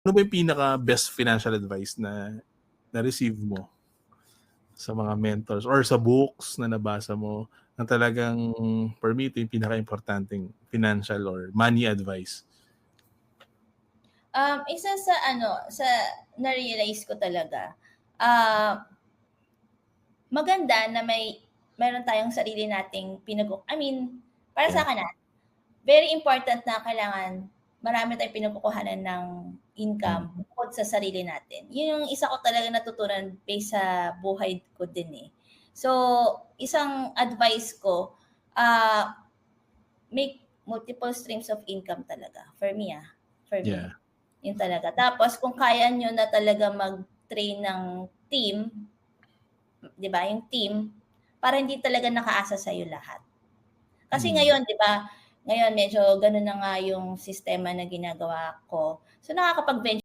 Ano ba yung pinaka-best financial advice na na-receive mo sa mga mentors or sa books na nabasa mo na talagang for me ito yung pinakaimportanteng financial or money advice? Isa sa na-realize ko talaga, ah, maganda na meron tayong sarili nating I mean, para Yeah, sa'kin, very important na kailangan marami tayong pinagkukuhanan ng hmm, income bukod sa sarili natin. Yun yung isa ko talagang natutunan based sa buhay ko din, eh. So, isang advice ko, make multiple streams of income talaga for yeah, me, yun talaga. Tapos kung kaya niyo na talaga mag-train ng team, 'di ba, yung team, para hindi talaga nakaasa sa'yo lahat. Kasi hmm. ngayon 'di ba, ngayon medyo gano'n na nga yung sistema na ginagawa ko. So nakakapag-venture